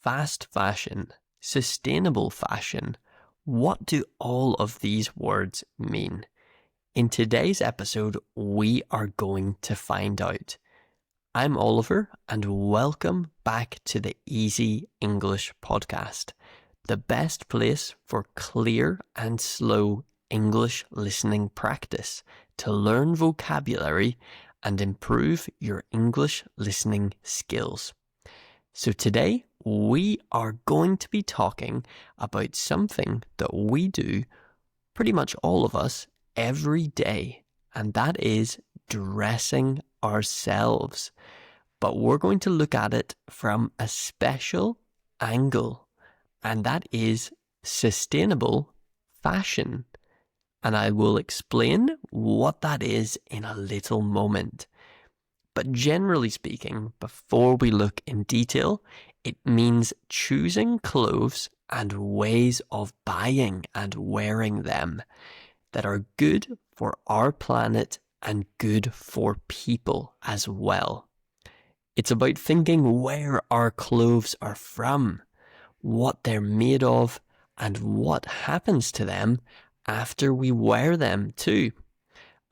fast fashion, sustainable fashion. What do all of these words mean? In today's episode, we are going to find out. I'm Oliver, and welcome back to the Easy English Podcast, the best place for clear and slow English listening practice to learn vocabulary and improve your English listening skills. So today, we are going to be talking about something that we do, pretty much all of us, every day, and that is dressing ourselves. But we're going to look at it from a special angle, and that is sustainable fashion. And I will explain what that is in a little moment. But generally speaking, before we look in detail, it means choosing clothes and ways of buying and wearing them that are good for our planet and good for people as well. It's about thinking where our clothes are from, what they're made of, and what happens to them after we wear them too.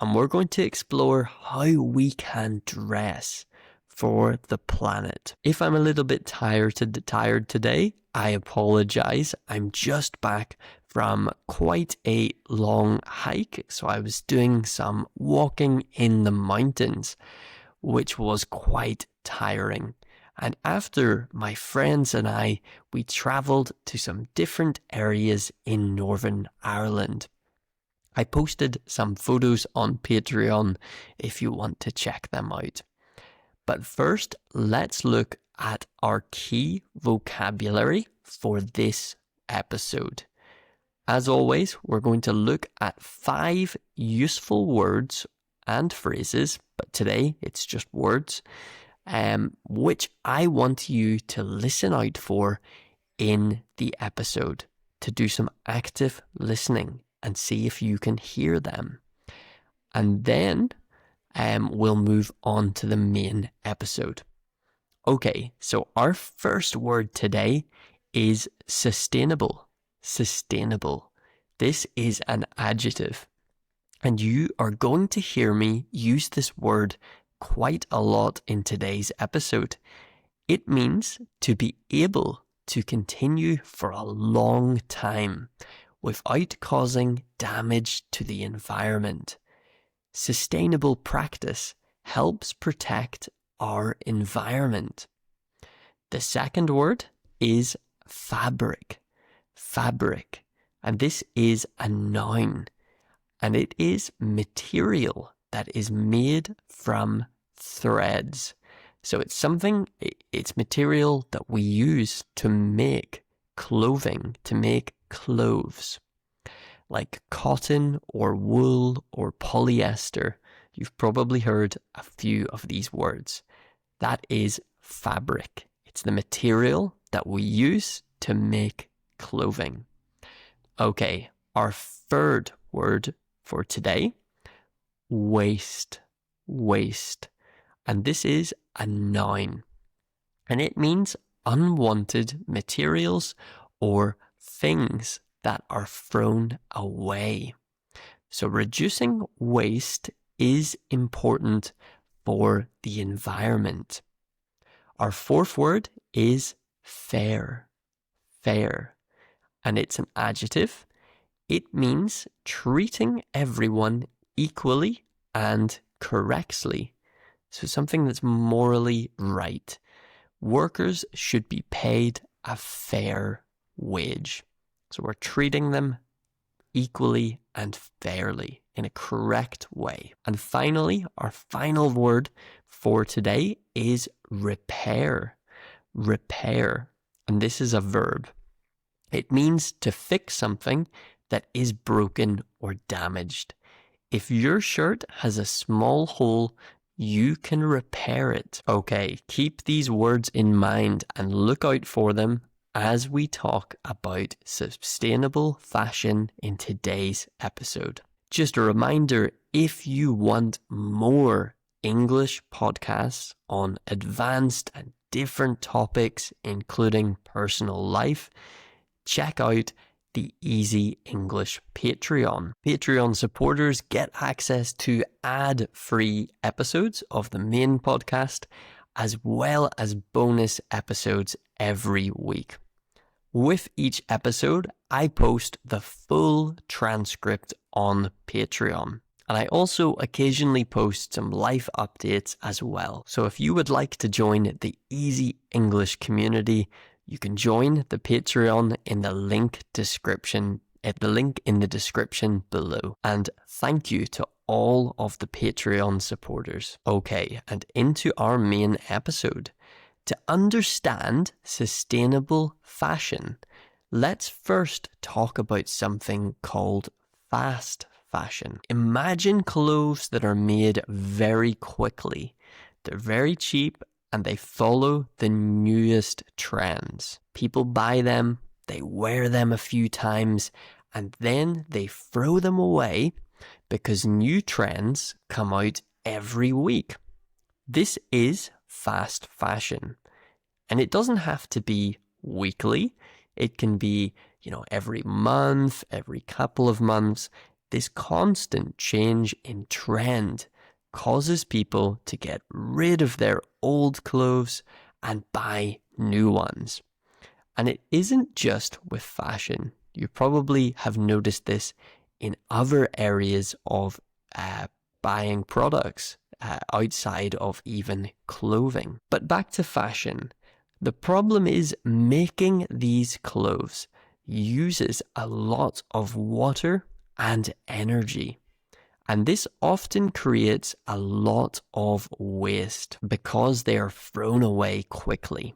And we're going to explore how we can dress for the planet. If I'm a little bit tired today, I apologize. I'm just back from quite a long hike. So I was doing some walking in the mountains, which was quite tiring. And after my friends and I, we travelled to some different areas in Northern Ireland. I posted some photos on Patreon if you want to check them out. But first, let's look at our key vocabulary for this episode. As always, we're going to look at 5 useful words and phrases, but today it's just words, which I want you to listen out for in the episode, to do some active listening and see if you can hear them. And then we'll move on to the main episode. Okay, so our first word today is sustainable. Sustainable. This is an adjective. And you are going to hear me use this word quite a lot in today's episode. It means to be able to continue for a long time without causing damage to the environment. Sustainable practice helps protect our environment. The second word is fabric. Fabric. And this is a noun. And it is material that is made from threads. So it's material that we use to make clothing, to make clothes, like cotton or wool or polyester. You've probably heard a few of these words. That is fabric. It's the material that we use to make clothing. Okay, our third word for today, waste. Waste. And this is a noun. And it means unwanted materials or things that are thrown away. So reducing waste is important for the environment. Our fourth word is fair. Fair. And it's an adjective. It means treating everyone equally and correctly. So something that's morally right. Workers should be paid a fair wage. So we're treating them equally and fairly in a correct way. And finally, our final word for today is repair. Repair. And this is a verb. It means to fix something that is broken or damaged. If your shirt has a small hole, you can repair it. Okay, keep these words in mind and look out for them as we talk about sustainable fashion in today's episode. Just a reminder, if you want more English podcasts on advanced and different topics, including personal life, check out the Easy English Patreon. Patreon supporters get access to ad-free episodes of the main podcast, as well as bonus episodes every week. With each episode, I post the full transcript on Patreon. And I also occasionally post some life updates as well. So if you would like to join the Easy English community, you can join the Patreon in the link in the description below. And thank you to all of the Patreon supporters. Okay, and into our main episode. To understand sustainable fashion, let's first talk about something called fast fashion. Imagine clothes that are made very quickly. They're very cheap and they follow the newest trends. People buy them, they wear them a few times, and then they throw them away because new trends come out every week. This is fast fashion. And it doesn't have to be weekly. It can be, every month, every couple of months. This constant change in trend causes people to get rid of their old clothes and buy new ones. And it isn't just with fashion. You probably have noticed this in other areas of buying products outside of even clothing. But back to fashion. The problem is making these clothes uses a lot of water and energy. And this often creates a lot of waste because they are thrown away quickly.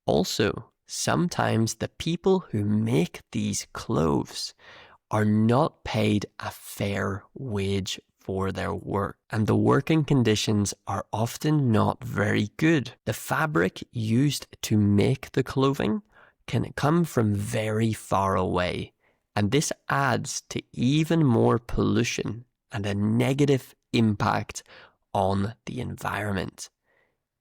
Also, sometimes the people who make these clothes are not paid a fair wage for their work, and the working conditions are often not very good. The fabric used to make the clothing can come from very far away, and this adds to even more pollution and a negative impact on the environment.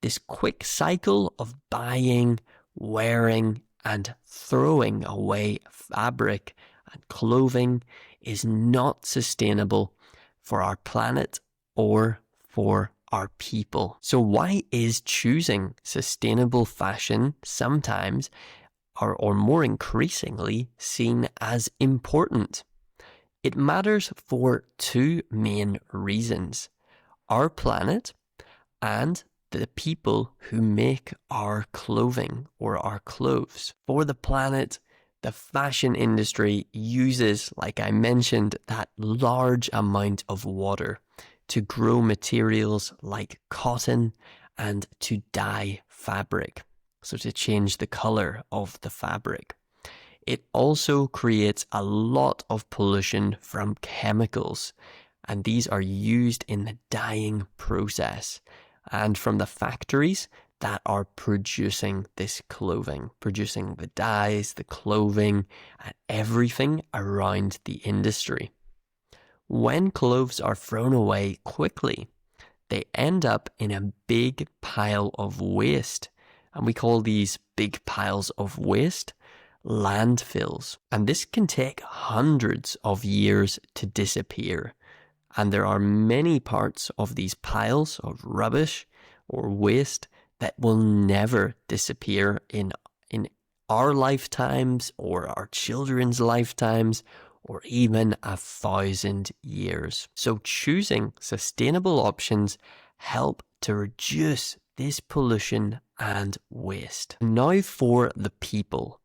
This quick cycle of buying, wearing, and throwing away fabric and clothing is not sustainable for our planet or for our people. So why is choosing sustainable fashion sometimes or more increasingly seen as important? It matters for two main reasons: our planet and the people who make our clothing or our clothes. For the planet, the fashion industry uses, like I mentioned, that large amount of water to grow materials like cotton and to dye fabric, so to change the color of the fabric. It also creates a lot of pollution from chemicals, and these are used in the dyeing process and from the factories that are producing this clothing, producing the dyes, the clothing, and everything around the industry. When clothes are thrown away quickly, they end up in a big pile of waste, and we call these big piles of waste landfills. And this can take hundreds of years to disappear. And there are many parts of these piles of rubbish or waste that will never disappear in our lifetimes or our children's lifetimes or even 1,000 years. So choosing sustainable options help to reduce this pollution and waste. Now for the people.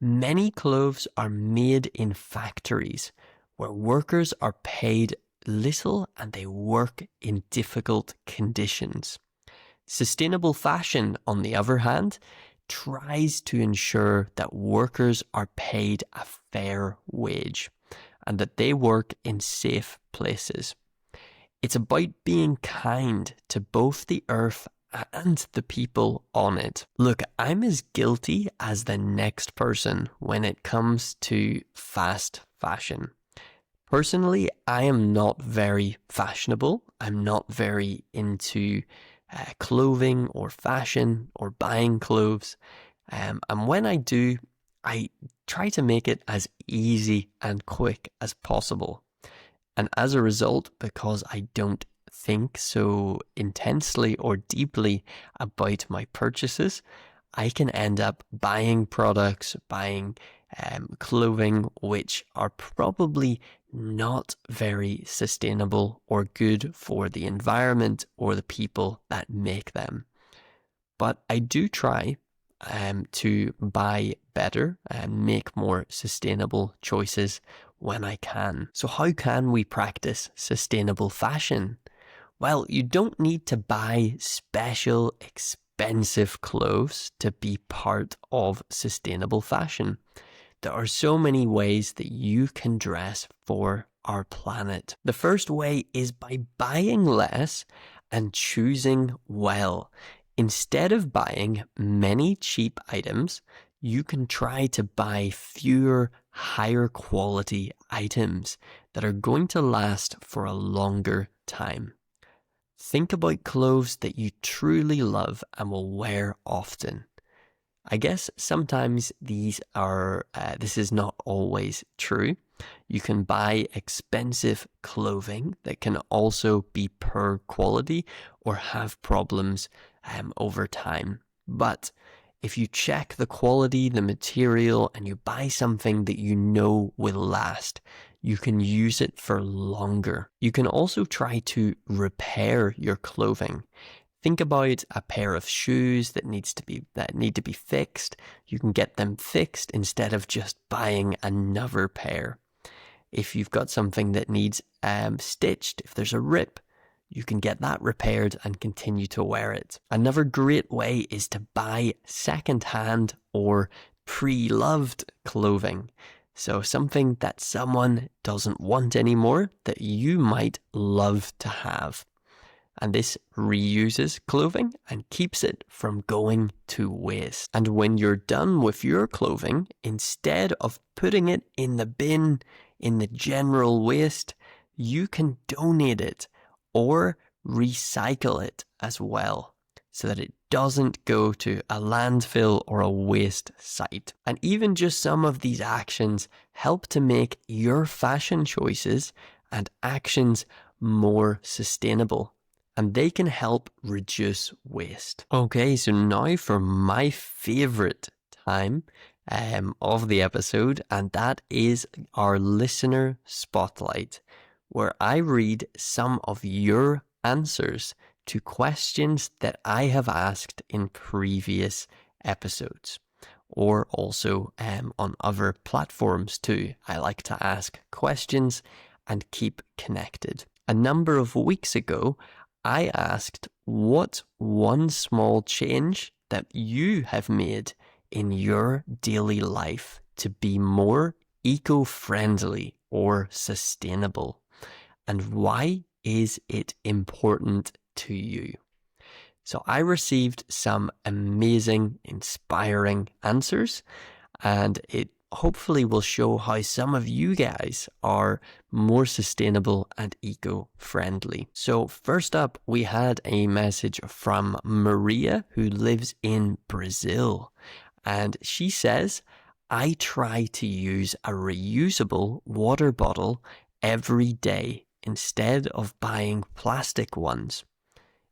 Many clothes are made in factories where workers are paid little and they work in difficult conditions. Sustainable fashion, on the other hand, tries to ensure that workers are paid a fair wage and that they work in safe places. It's about being kind to both the earth and the people on it. Look, I'm as guilty as the next person when it comes to fast fashion. Personally, I am not very fashionable. I'm not very into clothing or fashion or buying clothes. And when I do, I try to make it as easy and quick as possible. And as a result, because I don't think so intensely or deeply about my purchases, I can end up buying products, buying clothing, which are probably not very sustainable or good for the environment or the people that make them. But I do try to buy better and make more sustainable choices when I can. So how can we practice sustainable fashion? Well, you don't need to buy special, expensive clothes to be part of sustainable fashion. There are so many ways that you can dress for our planet. The first way is by buying less and choosing well. Instead of buying many cheap items, you can try to buy fewer, higher quality items that are going to last for a longer time. Think about clothes that you truly love and will wear often. I guess sometimes this is not always true. You can buy expensive clothing that can also be poor quality or have problems over time. But if you check the quality, the material, and you buy something that you know will last, you can use it for longer. You can also try to repair your clothing. Think about a pair of shoes that need to be fixed. You can get them fixed instead of just buying another pair. If you've got something that needs stitched, if there's a rip, you can get that repaired and continue to wear it. Another great way is to buy second-hand or pre-loved clothing. So something that someone doesn't want anymore that you might love to have. And this reuses clothing and keeps it from going to waste. And when you're done with your clothing, instead of putting it in the bin, in the general waste, you can donate it or recycle it as well, so that it doesn't go to a landfill or a waste site. And even just some of these actions help to make your fashion choices and actions more sustainable, and they can help reduce waste. Okay, so now for my favorite time of the episode, and that is our listener spotlight, where I read some of your answers to questions that I have asked in previous episodes, or also on other platforms too. I like to ask questions and keep connected. A number of weeks ago, I asked what one small change that you have made in your daily life to be more eco-friendly or sustainable, and why is it important to you? So I received some amazing, inspiring answers, and it hopefully will show how some of you guys are more sustainable and eco-friendly. So first up, we had a message from Maria, who lives in Brazil, and she says, I try to use a reusable water bottle every day instead of buying plastic ones.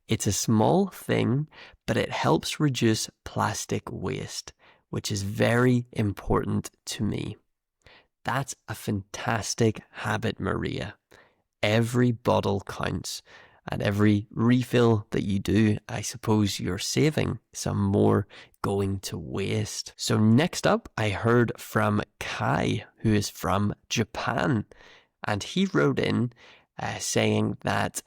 It's a small thing, but it helps reduce plastic waste, which is very important to me. That's a fantastic habit, Maria. Every bottle counts, and every refill that you do, I suppose you're saving some more going to waste. So next up, I heard from Kai, who is from Japan, and he wrote in saying that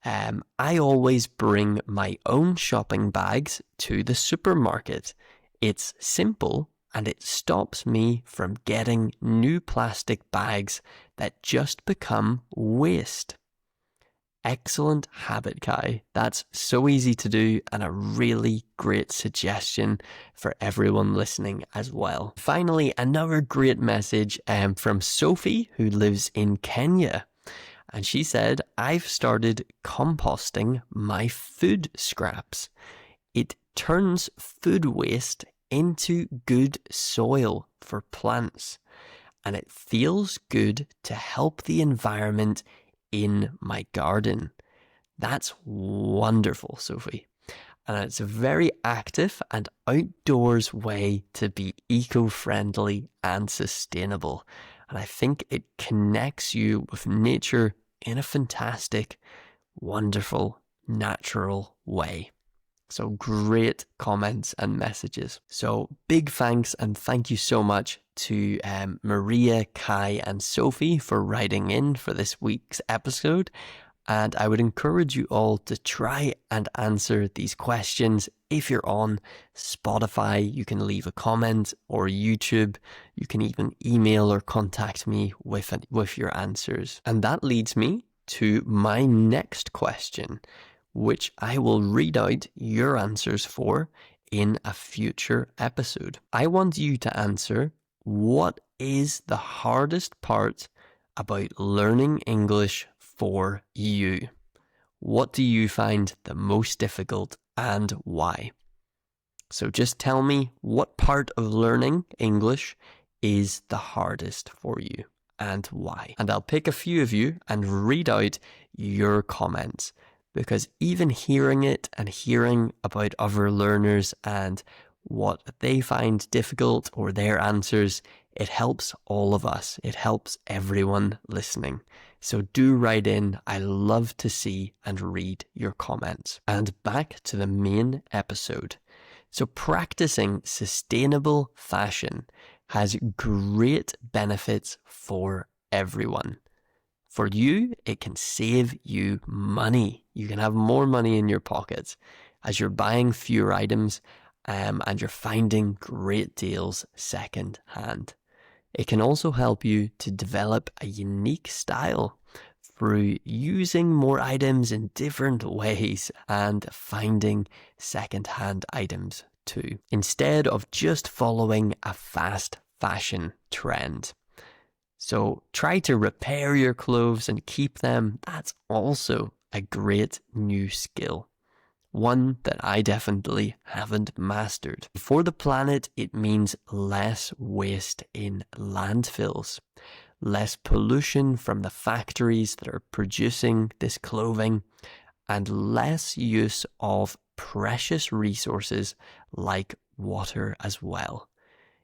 I always bring my own shopping bags to the supermarket. It's simple and it stops me from getting new plastic bags that just become waste. Excellent habit, Kai. That's so easy to do and a really great suggestion for everyone listening as well. Finally, another great message from Sophie, who lives in Kenya. And she said, I've started composting my food scraps. It turns food waste into good soil for plants. And it feels good to help the environment in my garden. That's wonderful, Sophie. And it's a very active and outdoors way to be eco-friendly and sustainable. And I think it connects you with nature in a fantastic, wonderful, natural way. So great comments and messages. So big thanks and thank you so much to Maria, Kai and Sophie for writing in for this week's episode. And I would encourage you all to try and answer these questions. If you're on Spotify, you can leave a comment, or YouTube, you can even email or contact me with your answers. And that leads me to my next question, which I will read out your answers for in a future episode. I want you to answer, what is the hardest part about learning English for you? What do you find the most difficult and why? So just tell me what part of learning English is the hardest for you and why. And I'll pick a few of you and read out your comments, because even hearing it and hearing about other learners and what they find difficult or their answers, it helps all of us. It helps everyone listening. So do write in. I love to see and read your comments. And back to the main episode. So practicing sustainable fashion has great benefits for everyone. For you, it can save you money. You can have more money in your pockets as you're buying fewer items and you're finding great deals second hand. It can also help you to develop a unique style through using more items in different ways and finding second-hand items too, instead of just following a fast fashion trend. So try to repair your clothes and keep them. That's also a great new skill. One that I definitely haven't mastered. For the planet, it means less waste in landfills, less pollution from the factories that are producing this clothing, and less use of precious resources like water as well.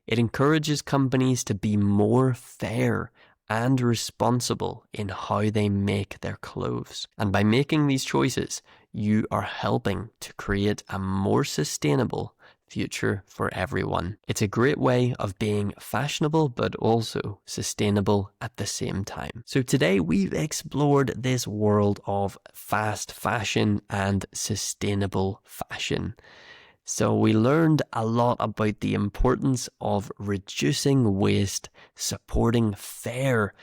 It encourages companies to be more fair and responsible in how they make their clothes. And by making these choices, you are helping to create a more sustainable future for everyone. It's a great way of being fashionable but also sustainable at the same time. So today we've explored this world of fast fashion and sustainable fashion. So we learned a lot about the importance of reducing waste, supporting fair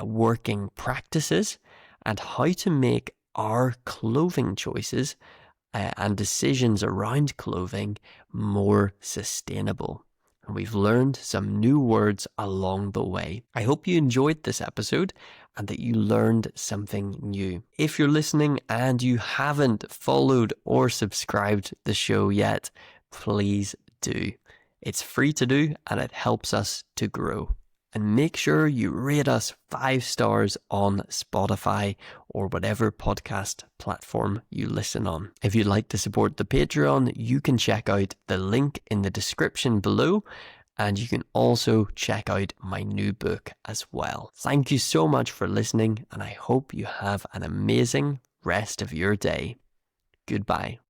working practices, and how to make our clothing choices and decisions around clothing more sustainable. And we've learned some new words along the way. I hope you enjoyed this episode and that you learned something new. If you're listening and you haven't followed or subscribed the show yet, please do. It's free to do and it helps us to grow. And make sure you rate us 5 stars on Spotify or whatever podcast platform you listen on. If you'd like to support the Patreon, you can check out the link in the description below, and you can also check out my new book as well. Thank you so much for listening, and I hope you have an amazing rest of your day. Goodbye.